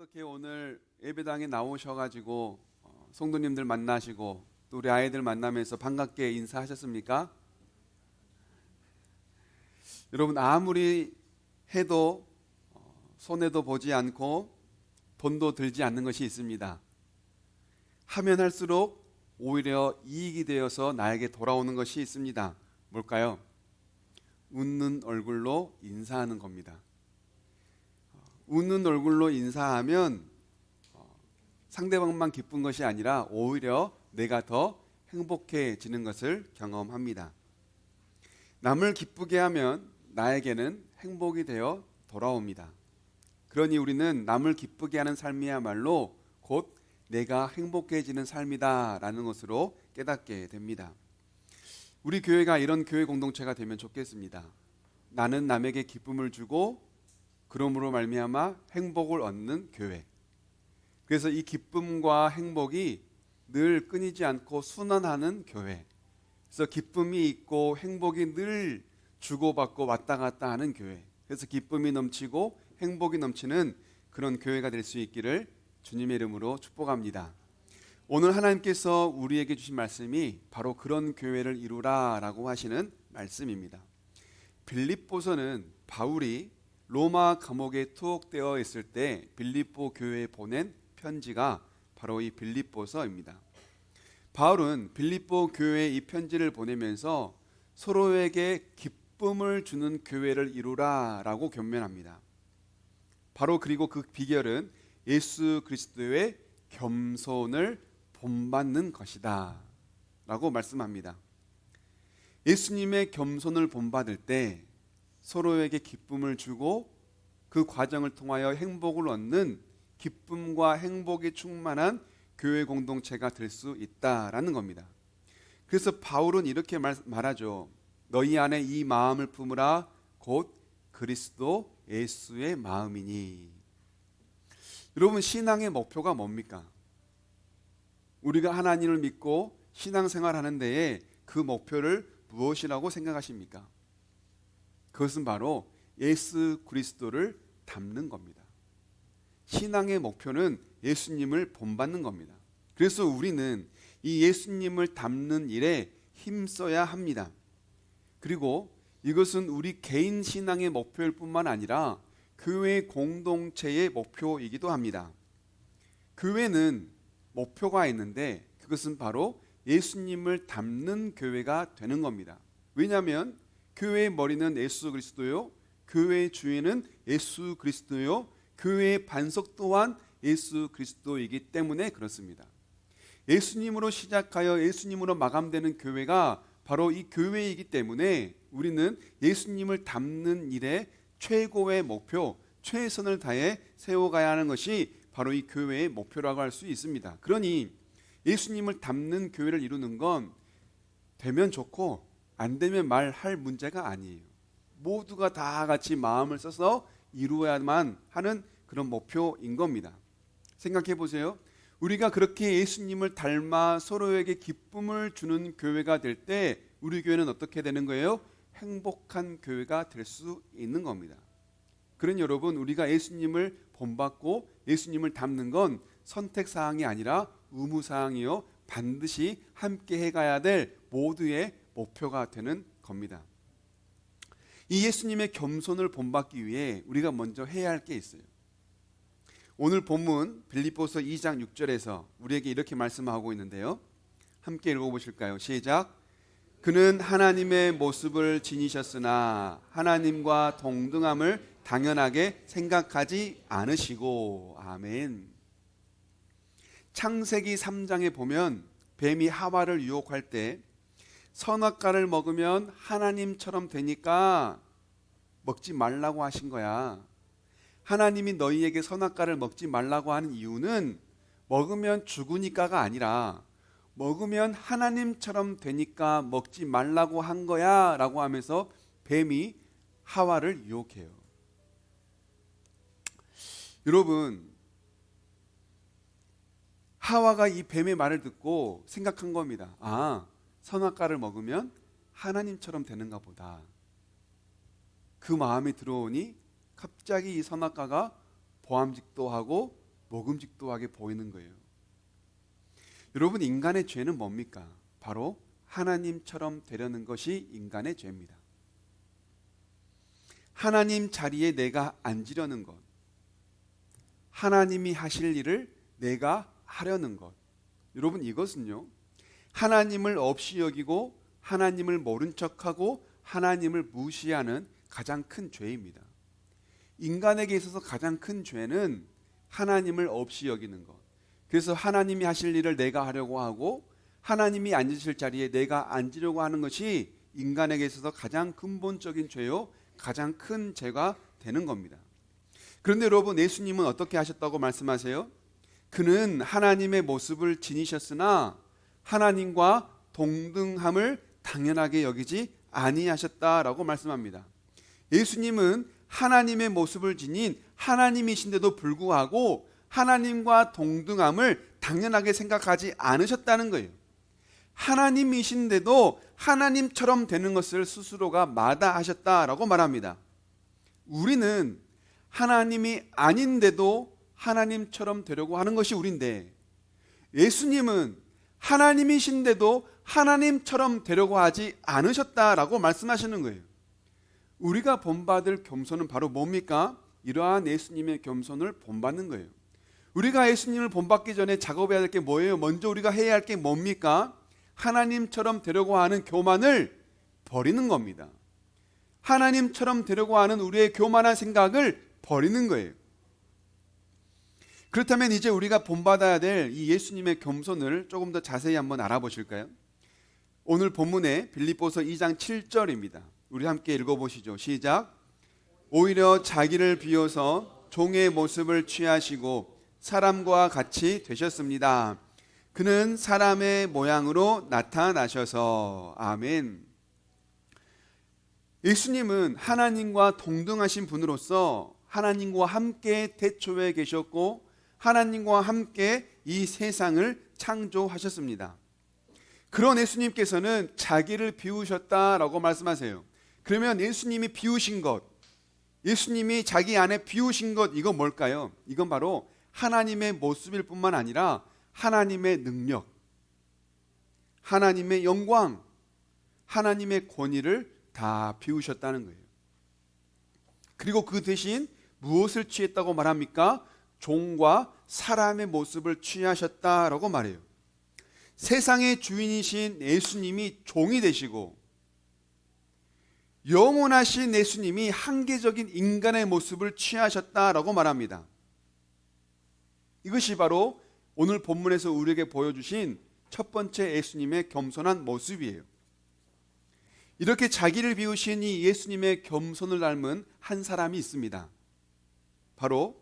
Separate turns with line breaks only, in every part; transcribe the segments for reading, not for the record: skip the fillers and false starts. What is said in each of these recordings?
어떻게 오늘 예배당에 나오셔가지고 성도님들 만나시고 또 우리 아이들 만나면서 반갑게 인사하셨습니까? 여러분 아무리 해도 손해도 보지 않고 돈도 들지 않는 것이 있습니다. 하면 할수록 오히려 이익이 되어서 나에게 돌아오는 것이 있습니다. 뭘까요? 웃는 얼굴로 인사하는 겁니다. 웃는 얼굴로 인사하면 상대방만 기쁜 것이 아니라 오히려 내가 더 행복해지는 것을 경험합니다. 남을 기쁘게 하면 나에게는 행복이 되어 돌아옵니다. 그러니 우리는 남을 기쁘게 하는 삶이야말로 곧 내가 행복해지는 삶이다라는 것으로 깨닫게 됩니다. 우리 교회가 이런 교회 공동체가 되면 좋겠습니다. 나는 남에게 기쁨을 주고 그러므로 말미암아 행복을 얻는 교회. 그래서 이 기쁨과 행복이 늘 끊이지 않고 순환하는 교회. 그래서 기쁨이 있고 행복이 늘 주고받고 왔다 갔다 하는 교회. 그래서 기쁨이 넘치고 행복이 넘치는 그런 교회가 될 수 있기를 주님의 이름으로 축복합니다. 오늘 하나님께서 우리에게 주신 말씀이 바로 그런 교회를 이루라라고 하시는 말씀입니다. 빌립보서는 바울이 로마 감옥에 투옥되어 있을 때 빌립보 교회에 보낸 편지가 바로 이 빌립보서입니다. 바울은 빌립보 교회에 이 편지를 보내면서 서로에게 기쁨을 주는 교회를 이루라라고 권면합니다. 바로 그리고 그 비결은 예수 그리스도의 겸손을 본받는 것이다 라고 말씀합니다. 예수님의 겸손을 본받을 때 서로에게 기쁨을 주고 그 과정을 통하여 행복을 얻는 기쁨과 행복이 충만한 교회 공동체가 될 수 있다라는 겁니다. 그래서 바울은 이렇게 말하죠. 너희 안에 이 마음을 품으라 곧 그리스도 예수의 마음이니. 여러분 신앙의 목표가 뭡니까? 우리가 하나님을 믿고 신앙생활하는 데에 그 목표를 무엇이라고 생각하십니까? 그것은 바로 예수 그리스도를 닮는 겁니다. 신앙의 목표는 예수님을 본받는 겁니다. 그래서 우리는 이 예수님을 닮는 일에 힘써야 합니다. 그리고 이것은 우리 개인 신앙의 목표일 뿐만 아니라 교회 공동체의 목표이기도 합니다. 교회는 목표가 있는데 그것은 바로 예수님을 닮는 교회가 되는 겁니다. 왜냐하면 교회의 머리는 예수 그리스도요, 교회의 주인은 예수 그리스도요, 교회의 반석 또한 예수 그리스도이기 때문에 그렇습니다. 예수님으로 시작하여 예수님으로 마감되는 교회가 바로 이 교회이기 때문에 우리는 예수님을 닮는 일에 최고의 목표, 최선을 다해 세워가야 하는 것이 바로 이 교회의 목표라고 할 수 있습니다. 그러니 예수님을 닮는 교회를 이루는 건 되면 좋고 안 되면 말할 문제가 아니에요. 모두가 다 같이 마음을 써서 이루어야만 하는 그런 목표인 겁니다. 생각해 보세요. 우리가 그렇게 예수님을 닮아 서로에게 기쁨을 주는 교회가 될 때 우리 교회는 어떻게 되는 거예요? 행복한 교회가 될 수 있는 겁니다. 그런 여러분, 우리가 예수님을 본받고 예수님을 닮는 건 선택사항이 아니라 의무사항이요, 반드시 함께 해가야 될 모두의 목표가 되는 겁니다. 이 예수님의 겸손을 본받기 위해 우리가 먼저 해야 할 게 있어요. 오늘 본문 빌립보서 2장 6절에서 우리에게 이렇게 말씀하고 있는데요. 함께 읽어보실까요? 시작. 그는 하나님의 모습을 지니셨으나 하나님과 동등함을 당연하게 생각하지 않으시고. 아멘. 창세기 3장에 보면 뱀이 하와를 유혹할 때 선악과를 먹으면 하나님처럼 되니까 먹지 말라고 하신 거야. 하나님이 너희에게 선악과를 먹지 말라고 하는 이유는 먹으면 죽으니까가 아니라 먹으면 하나님처럼 되니까 먹지 말라고 한 거야 라고 하면서 뱀이 하와를 유혹해요. 여러분, 하와가 이 뱀의 말을 듣고 생각한 겁니다. 아, 선악과를 먹으면 하나님처럼 되는가 보다. 그 마음이 들어오니 갑자기 이 선악과가 보암직도 하고 먹음직도하게 보이는 거예요. 여러분, 인간의 죄는 뭡니까? 바로 하나님처럼 되려는 것이 인간의 죄입니다. 하나님 자리에 내가 앉으려는 것, 하나님이 하실 일을 내가 하려는 것. 여러분, 이것은요, 하나님을 없이 여기고 하나님을 모른 척하고 하나님을 무시하는 가장 큰 죄입니다. 인간에게 있어서 가장 큰 죄는 하나님을 없이 여기는 것. 그래서 하나님이 하실 일을 내가 하려고 하고 하나님이 앉으실 자리에 내가 앉으려고 하는 것이 인간에게 있어서 가장 근본적인 죄요, 가장 큰 죄가 되는 겁니다. 그런데 여러분, 예수님은 어떻게 하셨다고 말씀하세요? 그는 하나님의 모습을 지니셨으나 하나님과 동등함을 당연하게 여기지 아니하셨다라고 말씀합니다. 예수님은 하나님의 모습을 지닌 하나님이신데도 불구하고 하나님과 동등함을 당연하게 생각하지 않으셨다는 거예요. 하나님이신데도 하나님처럼 되는 것을 스스로가 마다하셨다라고 말합니다. 우리는 하나님이 아닌데도 하나님처럼 되려고 하는 것이 우리인데, 예수님은 하나님이신데도 하나님처럼 되려고 하지 않으셨다라고 말씀하시는 거예요. 우리가 본받을 겸손은 바로 뭡니까? 이러한 예수님의 겸손을 본받는 거예요. 우리가 예수님을 본받기 전에 작업해야 될 게 뭐예요? 먼저 우리가 해야 할 게 뭡니까? 하나님처럼 되려고 하는 교만을 버리는 겁니다. 하나님처럼 되려고 하는 우리의 교만한 생각을 버리는 거예요. 그렇다면 이제 우리가 본받아야 될 이 예수님의 겸손을 조금 더 자세히 한번 알아보실까요? 오늘 본문에 빌립보서 2장 7절입니다. 우리 함께 읽어보시죠. 시작. 오히려 자기를 비워서 종의 모습을 취하시고 사람과 같이 되셨습니다. 그는 사람의 모양으로 나타나셔서. 아멘. 예수님은 하나님과 동등하신 분으로서 하나님과 함께 태초에 계셨고 하나님과 함께 이 세상을 창조하셨습니다. 그런 예수님께서는 자기를 비우셨다라고 말씀하세요. 그러면 예수님이 비우신 것, 예수님이 자기 안에 비우신 것, 이건 뭘까요? 이건 바로 하나님의 모습일 뿐만 아니라 하나님의 능력, 하나님의 영광, 하나님의 권위를 다 비우셨다는 거예요. 그리고 그 대신 무엇을 취했다고 말합니까? 종과 사람의 모습을 취하셨다라고 말해요. 세상의 주인이신 예수님이 종이 되시고 영원하신 예수님이 한계적인 인간의 모습을 취하셨다라고 말합니다. 이것이 바로 오늘 본문에서 우리에게 보여주신 첫 번째 예수님의 겸손한 모습이에요. 이렇게 자기를 비우신 이 예수님의 겸손을 닮은 한 사람이 있습니다. 바로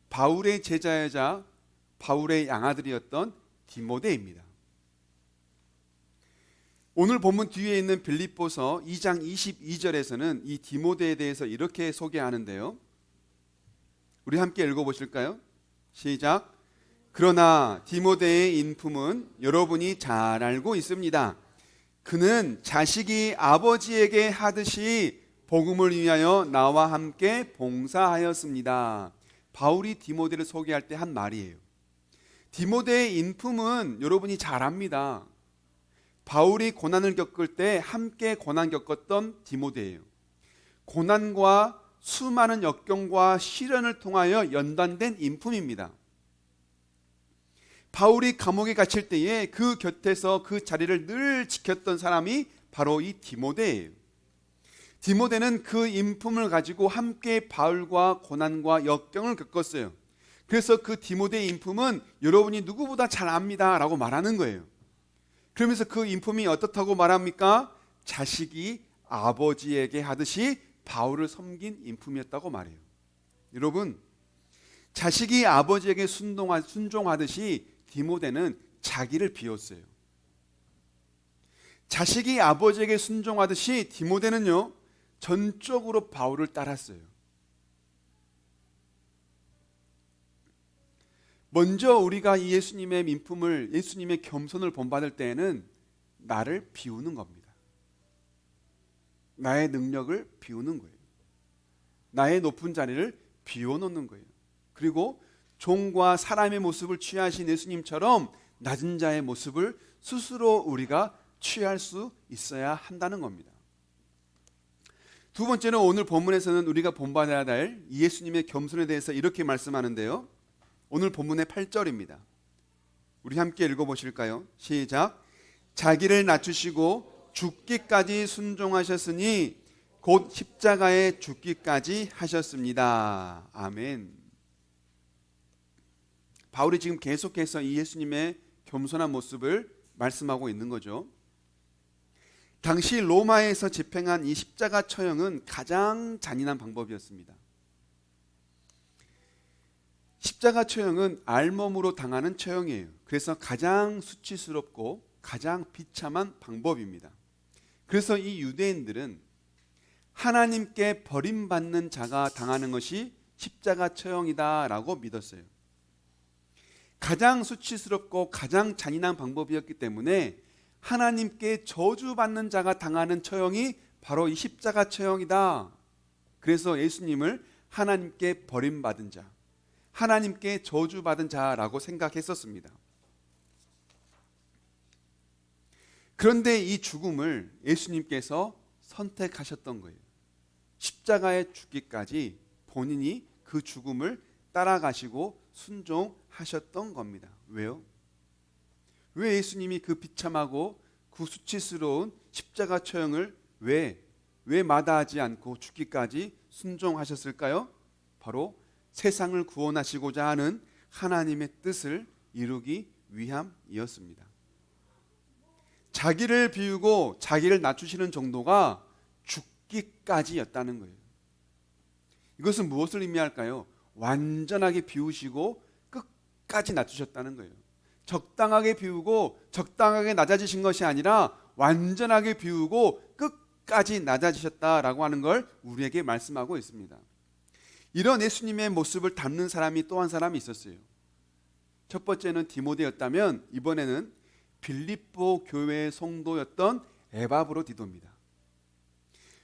바울의 제자이자 바울의 양아들이었던 디모데입니다. 오늘 본문 뒤에 있는 빌립보서 2장 22절에서는 이 디모데에 대해서 이렇게 소개하는데요. 우리 함께 읽어보실까요? 시작. 그러나 디모데의 인품은 여러분이 잘 알고 있습니다. 그는 자식이 아버지에게 하듯이 복음을 위하여 나와 함께 봉사하였습니다. 바울이 디모데를 소개할 때 한 말이에요. 디모데의 인품은 여러분이 잘 압니다. 바울이 고난을 겪을 때 함께 고난 겪었던 디모데예요. 고난과 수많은 역경과 시련을 통하여 연단된 인품입니다. 바울이 감옥에 갇힐 때에 그 곁에서 그 자리를 늘 지켰던 사람이 바로 이 디모데예요. 디모데는 그 인품을 가지고 함께 바울과 고난과 역경을 겪었어요. 그래서 그 디모데의 인품은 여러분이 누구보다 잘 압니다 라고 말하는 거예요. 그러면서 그 인품이 어떻다고 말합니까? 자식이 아버지에게 하듯이 바울을 섬긴 인품이었다고 말해요. 여러분, 자식이 아버지에게 순종하듯이 디모데는 자기를 비웠어요. 자식이 아버지에게 순종하듯이 디모데는요, 전적으로 바울을 따랐어요. 먼저 우리가 이 예수님의 인품을, 예수님의 겸손을 본받을 때에는 나를 비우는 겁니다. 나의 능력을 비우는 거예요. 나의 높은 자리를 비워놓는 거예요. 그리고 종과 사람의 모습을 취하신 예수님처럼 낮은 자의 모습을 스스로 우리가 취할 수 있어야 한다는 겁니다. 두 번째는 오늘 본문에서는 우리가 본받아야 될 예수님의 겸손에 대해서 이렇게 말씀하는데요. 오늘 본문의 8절입니다. 우리 함께 읽어보실까요? 시작. 자기를 낮추시고 죽기까지 순종하셨으니 곧 십자가에 죽기까지 하셨습니다. 아멘. 바울이 지금 계속해서 이 예수님의 겸손한 모습을 말씀하고 있는 거죠. 당시 로마에서 집행한 이 십자가 처형은 가장 잔인한 방법이었습니다. 십자가 처형은 알몸으로 당하는 처형이에요. 그래서 가장 수치스럽고 가장 비참한 방법입니다. 그래서 이 유대인들은 하나님께 버림받는 자가 당하는 것이 십자가 처형이다라고 믿었어요. 가장 수치스럽고 가장 잔인한 방법이었기 때문에 하나님께 저주받는 자가 당하는 처형이 바로 이 십자가 처형이다. 그래서 예수님을 하나님께 버림받은 자, 하나님께 저주받은 자라고 생각했었습니다. 그런데 이 죽음을 예수님께서 선택하셨던 거예요. 십자가에 죽기까지 본인이 그 죽음을 따라가시고 순종하셨던 겁니다. 왜요? 왜 예수님이 그 비참하고 그 수치스러운 십자가 처형을 왜 마다하지 않고 죽기까지 순종하셨을까요? 바로 세상을 구원하시고자 하는 하나님의 뜻을 이루기 위함이었습니다. 자기를 비우고 자기를 낮추시는 정도가 죽기까지였다는 거예요. 이것은 무엇을 의미할까요? 완전하게 비우시고 끝까지 낮추셨다는 거예요. 적당하게 비우고 적당하게 낮아지신 것이 아니라 완전하게 비우고 끝까지 낮아지셨다라고 하는 걸 우리에게 말씀하고 있습니다. 이런 예수님의 모습을 담는 사람이 또 한 사람이 있었어요. 첫 번째는 디모데였다면 이번에는 빌립보 교회의 성도였던 에바브로디도입니다.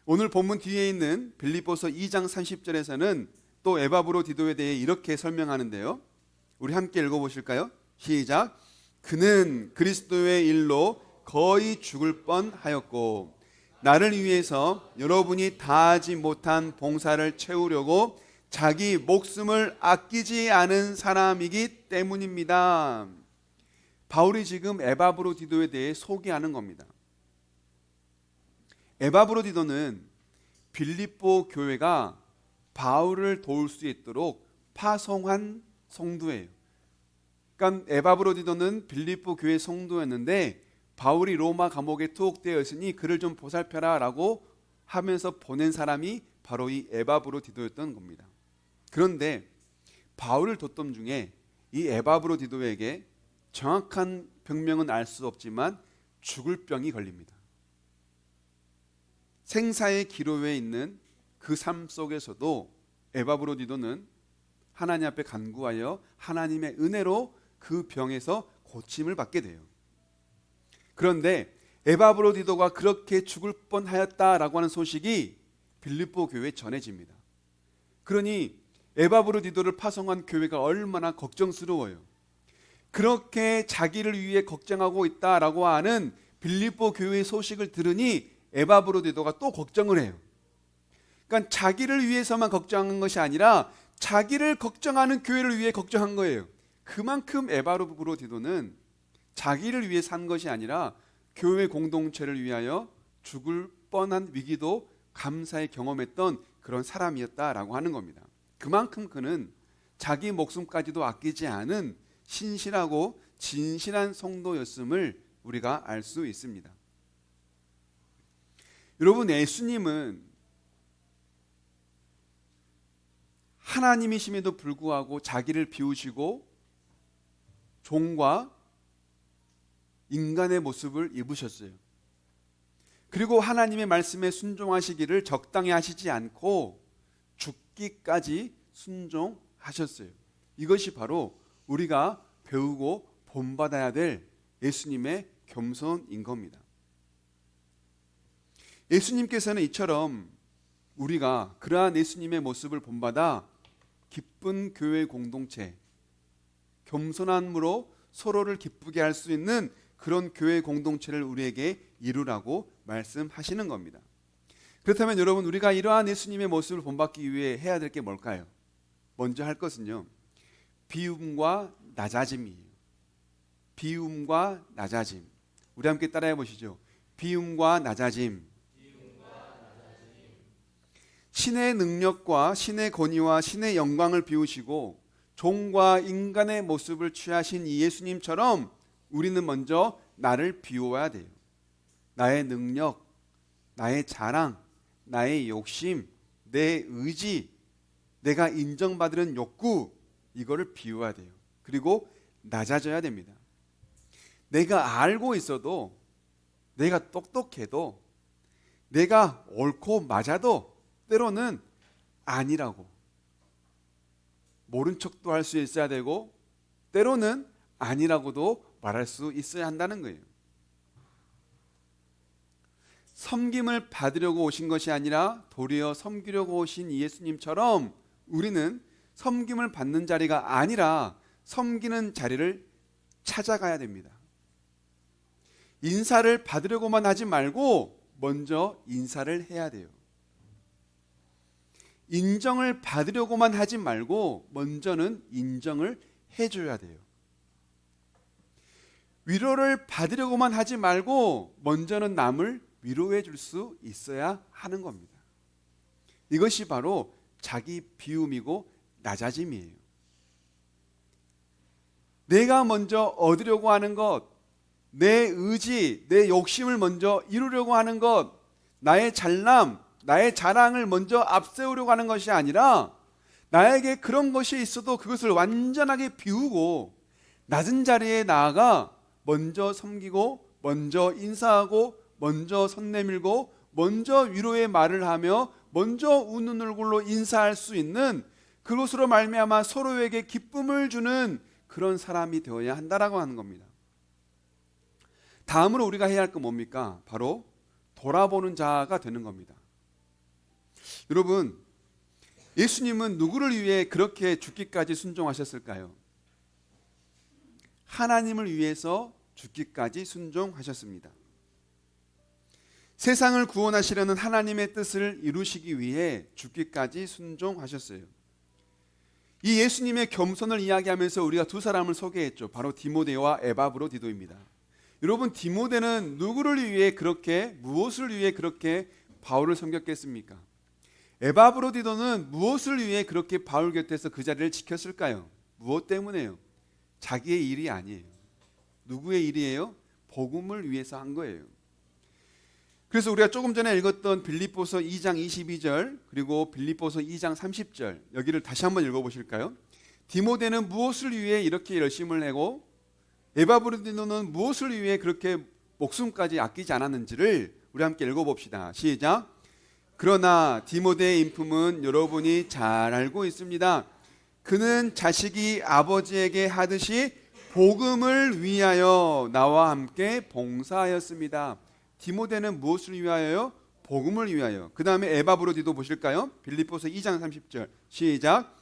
오늘 본문 뒤에 있는 빌립보서 2장 30절에서는 또 에바브로디도에 대해 이렇게 설명하는데요. 우리 함께 읽어보실까요? 시작. 그는 그리스도의 일로 거의 죽을 뻔하였고 나를 위해서 여러분이 다하지 못한 봉사를 채우려고 자기 목숨을 아끼지 않은 사람이기 때문입니다. 바울이 지금 에바브로디도에 대해 소개하는 겁니다. 에바브로디도는 빌립보 교회가 바울을 도울 수 있도록 파송한 성도예요. 그러니까 에바브로디도는 빌립보 교회 성도였는데 바울이 로마 감옥에 투옥되어 있으니 그를 좀 보살펴라 라고 하면서 보낸 사람이 바로 이 에바브로디도였던 겁니다. 그런데 바울을 돕던 중에 이 에바브로디도에게 정확한 병명은 알 수 없지만 죽을 병이 걸립니다. 생사의 기로에 있는 그 삶 속에서도 에바브로디도는 하나님 앞에 간구하여 하나님의 은혜로 그 병에서 고침을 받게 돼요. 그런데 에바브로디도가 그렇게 죽을 뻔하였다라고 하는 소식이 빌립보 교회에 전해집니다. 그러니 에바브로디도를 파송한 교회가 얼마나 걱정스러워요. 그렇게 자기를 위해 걱정하고 있다라고 하는 빌립보 교회의 소식을 들으니 에바브로디도가 또 걱정을 해요. 그러니까 자기를 위해서만 걱정한 것이 아니라 자기를 걱정하는 교회를 위해 걱정한 거예요. 그만큼 에바브로디도는 자기를 위해 산 것이 아니라 교회 공동체를 위하여 죽을 뻔한 위기도 감사히 경험했던 그런 사람이었다라고 하는 겁니다. 그만큼 그는 자기 목숨까지도 아끼지 않은 신실하고 진실한 성도였음을 우리가 알 수 있습니다. 여러분, 예수님은 하나님이심에도 불구하고 자기를 비우시고 종과 인간의 모습을 입으셨어요. 그리고 하나님의 말씀에 순종하시기를 적당히 하시지 않고 죽기까지 순종하셨어요. 이것이 바로 우리가 배우고 본받아야 될 예수님의 겸손인 겁니다. 예수님께서는 이처럼 우리가 그러한 예수님의 모습을 본받아 기쁜 교회 공동체, 겸손함으로 서로를 기쁘게 할 수 있는 그런 교회 공동체를 우리에게 이루라고 말씀하시는 겁니다. 그렇다면 여러분, 우리가 이러한 예수님의 모습을 본받기 위해 해야 될 게 뭘까요? 먼저 할 것은요, 비움과 낮아짐이에요. 비움과 낮아짐. 우리 함께 따라해 보시죠. 비움과 낮아짐. 신의 능력과 신의 권위와 신의 영광을 비우시고 종과 인간의 모습을 취하신 이 예수님처럼 우리는 먼저 나를 비워야 돼요. 나의 능력, 나의 자랑, 나의 욕심, 내 의지, 내가 인정받으려는 욕구, 이거를 비워야 돼요. 그리고 낮아져야 됩니다. 내가 알고 있어도, 내가 똑똑해도, 내가 옳고 맞아도 때로는 아니라고 모른 척도 할 수 있어야 되고, 때로는 아니라고도 말할 수 있어야 한다는 거예요. 섬김을 받으려고 오신 것이 아니라 도리어 섬기려고 오신 예수님처럼 우리는 섬김을 받는 자리가 아니라 섬기는 자리를 찾아가야 됩니다. 인사를 받으려고만 하지 말고 먼저 인사를 해야 돼요. 인정을 받으려고만 하지 말고 먼저는 인정을 해줘야 돼요. 위로를 받으려고만 하지 말고 먼저는 남을 위로해 줄 수 있어야 하는 겁니다. 이것이 바로 자기 비움이고 낮아짐이에요. 내가 먼저 얻으려고 하는 것, 내 의지, 내 욕심을 먼저 이루려고 하는 것, 나의 잘남, 나의 자랑을 먼저 앞세우려고 하는 것이 아니라 나에게 그런 것이 있어도 그것을 완전하게 비우고 낮은 자리에 나아가 먼저 섬기고 먼저 인사하고 먼저 손 내밀고 먼저 위로의 말을 하며 먼저 웃는 얼굴로 인사할 수 있는, 그것으로 말미암아 서로에게 기쁨을 주는 그런 사람이 되어야 한다라고 하는 겁니다. 다음으로 우리가 해야 할 건 뭡니까? 바로 돌아보는 자가 되는 겁니다. 여러분, 예수님은 누구를 위해 그렇게 죽기까지 순종하셨을까요? 하나님을 위해서 죽기까지 순종하셨습니다. 세상을 구원하시려는 하나님의 뜻을 이루시기 위해 죽기까지 순종하셨어요. 이 예수님의 겸손을 이야기하면서 우리가 두 사람을 소개했죠. 바로 디모데와 에바브로디도입니다. 여러분, 디모데는 누구를 위해 그렇게, 무엇을 위해 그렇게 바울을 섬겼겠습니까? 에바브로디도는 무엇을 위해 그렇게 바울 곁에서 그 자리를 지켰을까요? 무엇 때문에요? 자기의 일이 아니에요. 누구의 일이에요? 복음을 위해서 한 거예요. 그래서 우리가 조금 전에 읽었던 빌립보서 2장 22절 그리고 빌립보서 2장 30절, 여기를 다시 한번 읽어보실까요? 디모데는 무엇을 위해 이렇게 열심을 내고 에바브로디도는 무엇을 위해 그렇게 목숨까지 아끼지 않았는지를 우리 함께 읽어봅시다. 시작. 그러나 디모데의 인품은 여러분이 잘 알고 있습니다. 그는 자식이 아버지에게 하듯이 복음을 위하여 나와 함께 봉사하였습니다. 디모데는 무엇을 위하여요? 복음을 위하여. 그 다음에 에바브로디도 보실까요? 빌립보서 2장 30절 시작.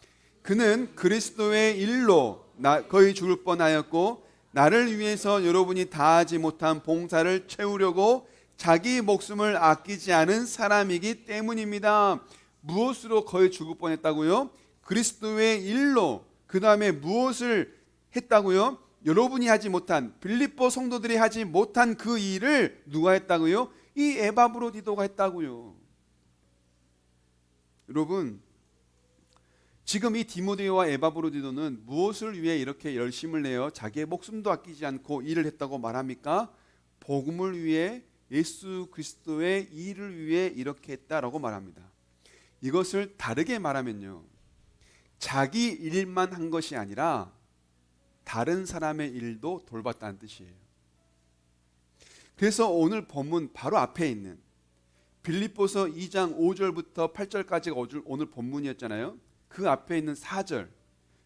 그는 그리스도의 일로 거의 죽을 뻔하였고 나를 위해서 여러분이 다하지 못한 봉사를 채우려고 자기 목숨을 아끼지 않은 사람이기 때문입니다. 무엇으로 거의 죽을 뻔했다고요? 그리스도의 일로. 그 다음에 무엇을 했다고요? 여러분이 하지 못한, 빌립보 성도들이 하지 못한 그 일을 누가 했다고요? 이 에바브로디도가 했다고요. 여러분, 지금 이 디모데와 에바브로디도는 무엇을 위해 이렇게 열심을 내어 자기의 목숨도 아끼지 않고 일을 했다고 말합니까? 복음을 위해, 예수 그리스도의 일을 위해 이렇게 했다라고 말합니다. 이것을 다르게 말하면요, 자기 일만 한 것이 아니라 다른 사람의 일도 돌봤다는 뜻이에요. 그래서 오늘 본문 바로 앞에 있는 빌립보서 2장 5절부터 8절까지가 오늘 본문이었잖아요. 그 앞에 있는 4절,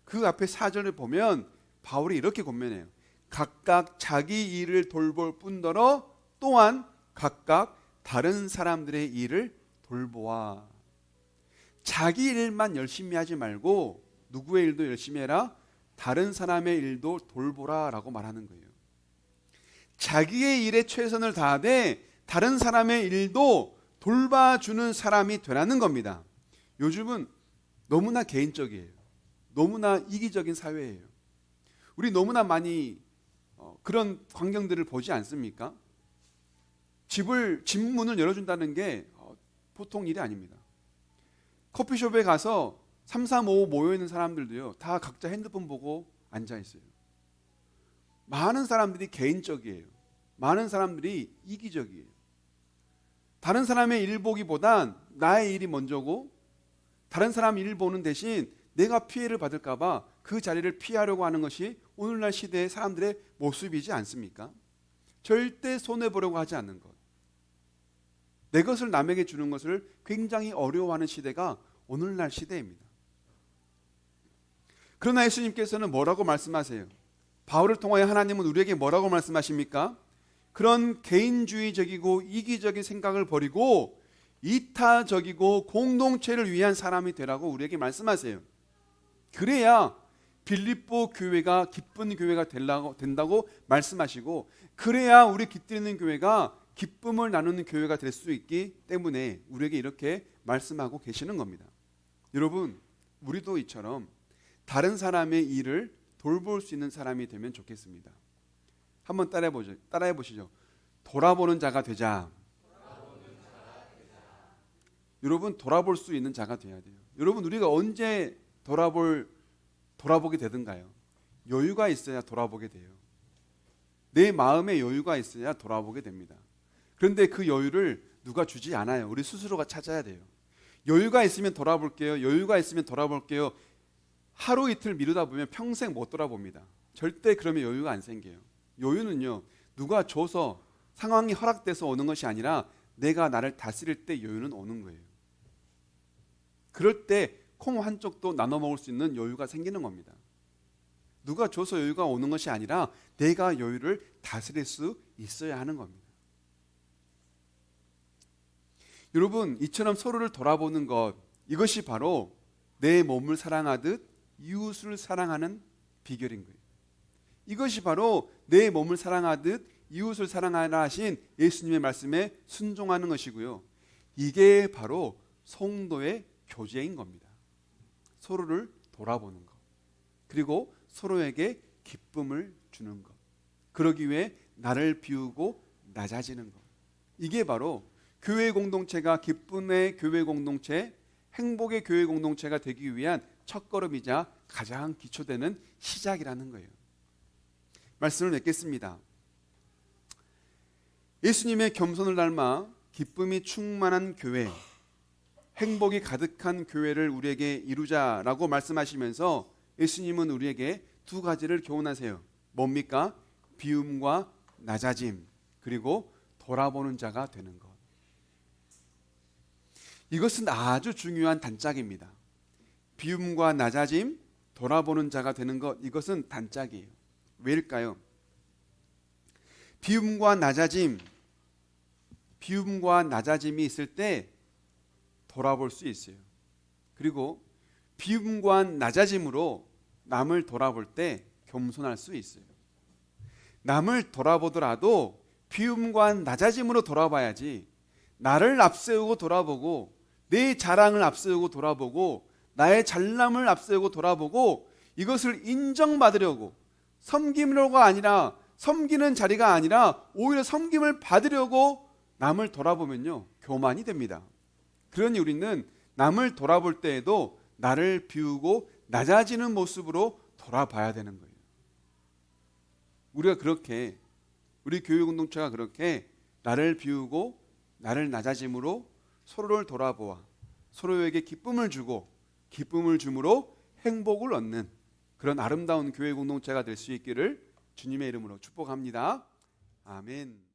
그 앞에 4절을 보면 바울이 이렇게 권면해요. 각각 자기 일을 돌볼 뿐더러 또한 각각 다른 사람들의 일을 돌보아. 자기 일만 열심히 하지 말고 누구의 일도 열심히 해라? 다른 사람의 일도 돌보라라고 말하는 거예요. 자기의 일에 최선을 다하되 다른 사람의 일도 돌봐주는 사람이 되라는 겁니다. 요즘은 너무나 개인적이에요. 너무나 이기적인 사회예요. 우리 너무나 많이 그런 광경들을 보지 않습니까? 집 문을 열어준다는 게 보통 일이 아닙니다. 커피숍에 가서 3, 4, 5 모여있는 사람들도요, 다 각자 핸드폰 보고 앉아있어요. 많은 사람들이 개인적이에요. 많은 사람들이 이기적이에요. 다른 사람의 일 보기보단 나의 일이 먼저고, 다른 사람 일 보는 대신 내가 피해를 받을까봐 그 자리를 피하려고 하는 것이 오늘날 시대의 사람들의 모습이지 않습니까? 절대 손해보려고 하지 않는 것, 내 것을 남에게 주는 것을 굉장히 어려워하는 시대가 오늘날 시대입니다. 그러나 예수님께서는 뭐라고 말씀하세요? 바울을 통하여 하나님은 우리에게 뭐라고 말씀하십니까? 그런 개인주의적이고 이기적인 생각을 버리고 이타적이고 공동체를 위한 사람이 되라고 우리에게 말씀하세요. 그래야 빌립보 교회가 기쁜 교회가 된다고 말씀하시고, 그래야 우리 깃드리는 교회가 기쁨을 나누는 교회가 될 수 있기 때문에 우리에게 이렇게 말씀하고 계시는 겁니다. 여러분, 우리도 이처럼 다른 사람의 일을 돌볼 수 있는 사람이 되면 좋겠습니다. 한번 따라해 보시죠. 돌아보는 자가 되자. 여러분, 돌아볼 수 있는 자가 돼야 돼요. 여러분, 우리가 언제 돌아보게 되든가요? 여유가 있어야 돌아보게 돼요. 내 마음에 여유가 있어야 돌아보게 됩니다. 그런데 그 여유를 누가 주지 않아요. 우리 스스로가 찾아야 돼요. 여유가 있으면 돌아볼게요. 여유가 있으면 돌아볼게요. 하루 이틀 미루다 보면 평생 못 돌아봅니다. 절대 그러면 여유가 안 생겨요. 여유는요, 누가 줘서 상황이 허락돼서 오는 것이 아니라 내가 나를 다스릴 때 여유는 오는 거예요. 그럴 때 콩 한 쪽도 나눠 먹을 수 있는 여유가 생기는 겁니다. 누가 줘서 여유가 오는 것이 아니라 내가 여유를 다스릴 수 있어야 하는 겁니다. 여러분, 이처럼 서로를 돌아보는 것, 이것이 바로 내 몸을 사랑하듯 이웃을 사랑하는 비결인 거예요. 이것이 바로 내 몸을 사랑하듯 이웃을 사랑하라 하신 예수님의 말씀에 순종하는 것이고요. 이게 바로 성도의 교제인 겁니다. 서로를 돌아보는 것, 그리고 서로에게 기쁨을 주는 것, 그러기 위해 나를 비우고 낮아지는 것, 이게 바로 교회 공동체가 기쁨의 교회 공동체, 행복의 교회 공동체가 되기 위한 첫걸음이자 가장 기초되는 시작이라는 거예요. 말씀을 맺겠습니다. 예수님의 겸손을 닮아 기쁨이 충만한 교회, 행복이 가득한 교회를 우리에게 이루자라고 말씀하시면서 예수님은 우리에게 두 가지를 교훈하세요. 뭡니까? 비움과 낮아짐, 그리고 돌아보는 자가 되는 것. 이것은 아주 중요한 단짝입니다. 비움과 낮아짐, 돌아보는 자가 되는 것, 이것은 단짝이에요. 왜일까요? 비움과 낮아짐이 있을 때 돌아볼 수 있어요. 그리고 비움과 낮아짐으로 남을 돌아볼 때 겸손할 수 있어요. 남을 돌아보더라도 비움과 낮아짐으로 돌아봐야지, 나를 앞세우고 돌아보고 내 자랑을 앞세우고 돌아보고 나의 잘남을 앞세우고 돌아보고 이것을 인정받으려고 섬기려고 아니라, 섬기는 자리가 아니라 오히려 섬김을 받으려고 남을 돌아보면요, 교만이 됩니다. 그러니 우리는 남을 돌아볼 때에도 나를 비우고 낮아지는 모습으로 돌아봐야 되는 거예요. 우리가 그렇게, 우리 교회 공동체가 그렇게 나를 비우고 나를 낮아짐으로 서로를 돌아보아 서로에게 기쁨을 주고 기쁨을 줌으로 행복을 얻는 그런 아름다운 교회 공동체가 될 수 있기를 주님의 이름으로 축복합니다. 아멘.